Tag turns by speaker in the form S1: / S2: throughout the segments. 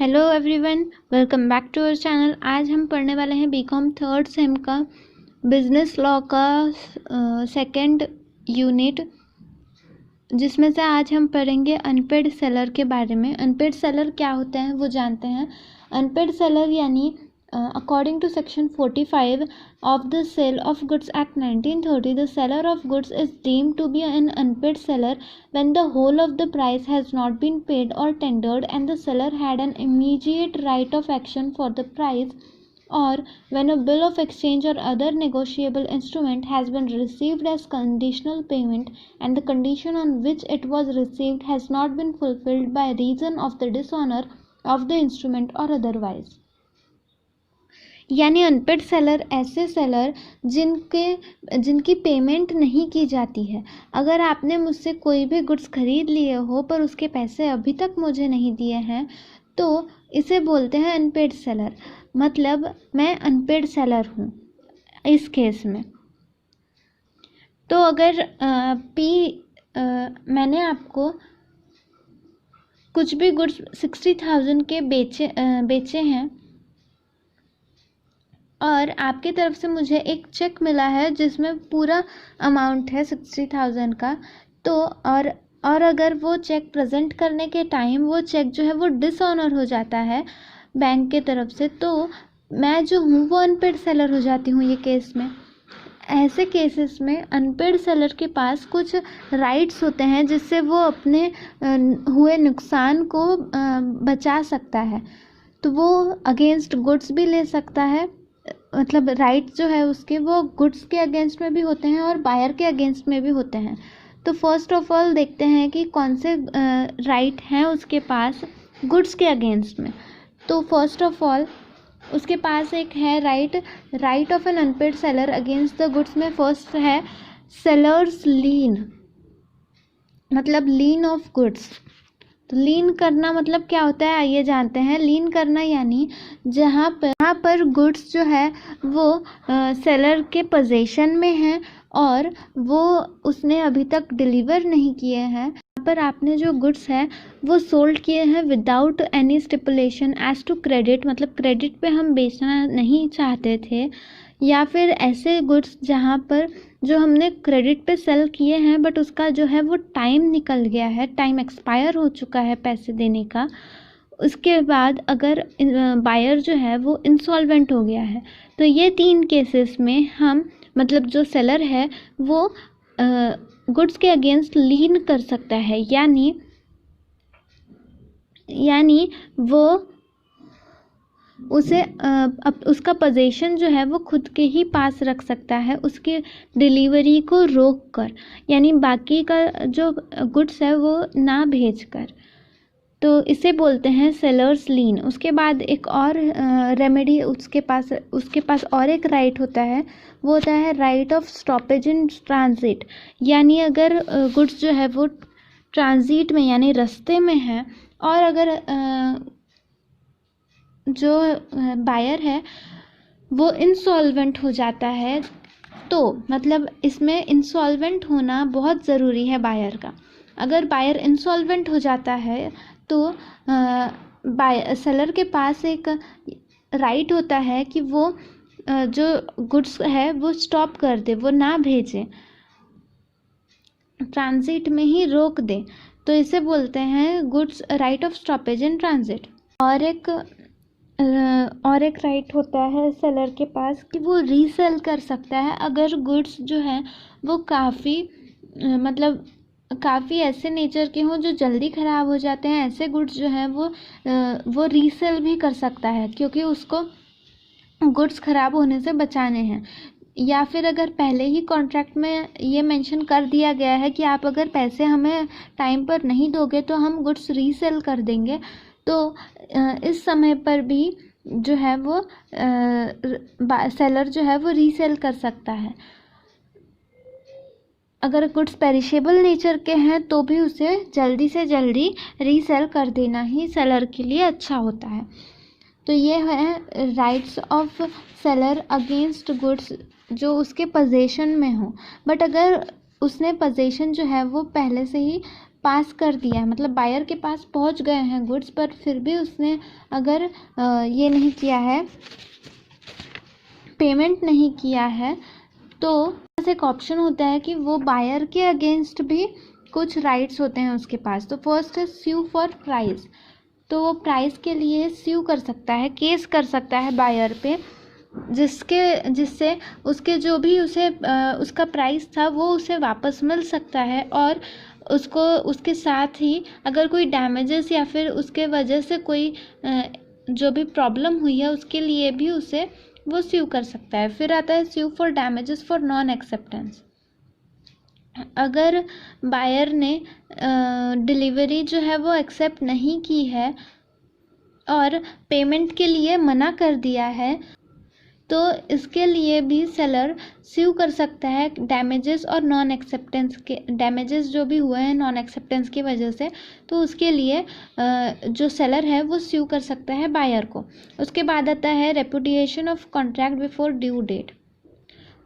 S1: Hello everyone, welcome back to our channel. आज हम पढ़ने वाले हैं बीकॉम थर्ड सेम का बिजनेस लॉ का सेकंड यूनिट, जिसमें से आज हम पढ़ेंगे अनपेड सेलर के बारे में। अनपेड सेलर क्या होते हैं वो जानते हैं। अनपेड सेलर यानी according to section 45 of the Sale of Goods Act 1930, the seller of goods is deemed to be an unpaid seller when the whole of the price has not been paid or tendered and the seller had an immediate right of action for the price, or when a bill of exchange or other negotiable instrument has been received as conditional payment and the condition on which it was received has not been fulfilled by reason of the dishonor of the instrument or otherwise। यानी unpaid seller ऐसे seller जिनकी payment नहीं की जाती है। अगर आपने मुझसे कोई भी गुड्स खरीद लिए हो पर उसके पैसे अभी तक मुझे नहीं दिए हैं तो इसे बोलते हैं अनपेड सेलर। मतलब मैं अनपेड सेलर हूँ इस केस में। तो अगर मैंने आपको कुछ भी गुड्स 60,000 के बेचे हैं और आपकी तरफ से मुझे एक चेक मिला है जिसमें पूरा अमाउंट है 60,000 का, तो और अगर वो चेक प्रेजेंट करने के टाइम वो चेक जो है वो डिसऑनर हो जाता है बैंक के तरफ से, तो मैं जो हूँ वो अनपेड सेलर हो जाती हूँ ये केस में। ऐसे केसेस में अनपेड सेलर के पास कुछ राइट्स होते हैं जिससे वो अपने हुए नुकसान को बचा सकता है। तो वो अगेंस्ट गुड्स भी ले सकता है, मतलब राइट जो है उसके वो गुड्स के अगेंस्ट में भी होते हैं और बायर के अगेंस्ट में भी होते हैं। तो फर्स्ट ऑफ ऑल देखते हैं कि कौन से राइट हैं उसके पास गुड्स के अगेंस्ट में। तो फर्स्ट ऑफ ऑल उसके पास एक है right of an unpaid seller against the goods में फर्स्ट है सेलर्स लीन, मतलब लीन ऑफ गुड्स। तो लीन करना मतलब क्या होता है आइए जानते हैं। लीन करना यानी जहाँ पर गुड्स जो है वो सेलर के पोजीशन में हैं और वो उसने अभी तक डिलीवर नहीं किए हैं, यहाँ पर आपने जो गुड्स है वो सोल्ड किए हैं without any stipulation as to credit, मतलब क्रेडिट पे हम बेचना नहीं चाहते थे, या फिर ऐसे गुड्स जहाँ पर जो हमने क्रेडिट पे सेल किए हैं बट उसका जो है वो टाइम निकल गया है, टाइम एक्सपायर हो चुका है पैसे देने का। उसके बाद अगर बायर जो है वो इंसॉल्वेंट हो गया है। तो ये तीन केसेस में हम मतलब जो सेलर है वो गुड्स के अगेंस्ट लीन कर सकता है, यानी वो उसे उसका पोजीशन जो है वो खुद के ही पास रख सकता है उसकी डिलीवरी को रोक कर, यानी बाकी का जो गुड्स है वो ना भेज कर। तो इसे बोलते हैं सेलर्स लीन। उसके बाद एक और रेमेडी उसके पास और एक राइट होता है, वो होता है right of stoppage in transit. यानी अगर गुड्स जो है वो ट्रांजिट में यानी रास्ते में है और अगर जो बायर है वो इंसॉल्वेंट हो जाता है, तो मतलब इसमें इंसॉल्वेंट होना बहुत ज़रूरी है बायर का। अगर बायर इंसॉल्वेंट हो जाता है तो सेलर के पास एक राइट होता है कि वो जो गुड्स है वो स्टॉप कर दे, वो ना भेजे, ट्रांजिट में ही रोक दे। तो इसे बोलते हैं goods right of stoppage in transit. और एक राइट होता है सेलर के पास कि वो रीसेल कर सकता है अगर गुड्स जो है वो काफ़ी ऐसे नेचर के हों जो जल्दी ख़राब हो जाते हैं। ऐसे गुड्स जो हैं वो रीसेल भी कर सकता है क्योंकि उसको गुड्स ख़राब होने से बचाने हैं। या फिर अगर पहले ही कॉन्ट्रैक्ट में ये मेंशन कर दिया गया है कि आप अगर पैसे हमें टाइम पर नहीं दोगे तो हम गुड्स रीसेल कर देंगे, तो इस समय पर भी जो है वो सेलर जो है वो रीसेल कर सकता है। अगर गुड्स पेरिशेबल नेचर के हैं तो भी उसे जल्दी से जल्दी रीसेल कर देना ही सेलर के लिए अच्छा होता है। तो ये है rights of seller against goods जो उसके पोजीशन में हो। बट अगर उसने पोजीशन जो है वो पहले से ही पास कर दिया है, मतलब बायर के पास पहुंच गए हैं गुड्स, पर फिर भी उसने अगर ये नहीं किया है, पेमेंट नहीं किया है, तो एक ऑप्शन होता है कि वो बायर के अगेंस्ट भी कुछ राइट्स होते हैं उसके पास। तो फर्स्ट है स्यू फॉर प्राइस। तो वो प्राइस के लिए स्यू कर सकता है, केस कर सकता है बायर पे, जिससे उसके जो भी उसका प्राइस था वो उसे वापस मिल सकता है, और उसको उसके साथ ही अगर कोई डैमेजेस या फिर उसके वजह से कोई जो भी प्रॉब्लम हुई है उसके लिए भी उसे वो स्यू कर सकता है। फिर आता है sue for damages for non acceptance. अगर बायर ने डिलीवरी जो है वो एक्सेप्ट नहीं की है और पेमेंट के लिए मना कर दिया है, तो इसके लिए भी सेलर स्यू कर सकता है डैमेजेस और नॉन एक्सेप्टेंस के, डैमेजेस जो भी हुए हैं नॉन एक्सेप्टेंस की वजह से, तो उसके लिए जो सेलर है वो स्यू कर सकता है बायर को। उसके बाद आता है repudiation of contract before due date.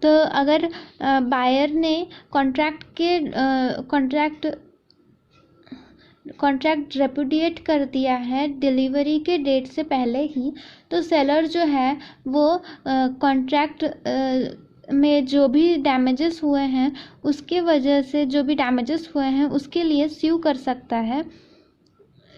S1: तो अगर बायर ने कॉन्ट्रैक्ट रेपुडिएट कर दिया है डिलीवरी के डेट से पहले ही, तो सेलर जो है वो कॉन्ट्रैक्ट में जो भी डैमेजेस हुए हैं उसके वजह से, जो भी डैमेजेस हुए हैं उसके लिए स्यू कर सकता है,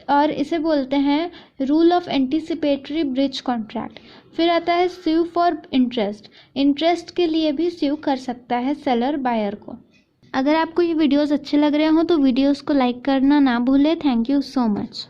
S1: और इसे बोलते हैं rule of anticipatory breach contract. फिर आता है स्यू फॉर इंटरेस्ट। इंटरेस्ट के लिए भी स्यू कर सकता है सेलर बायर को। अगर आपको ये वीडियोस अच्छे लग रहे हो तो वीडियोस को लाइक करना ना भूलें। Thank you so much.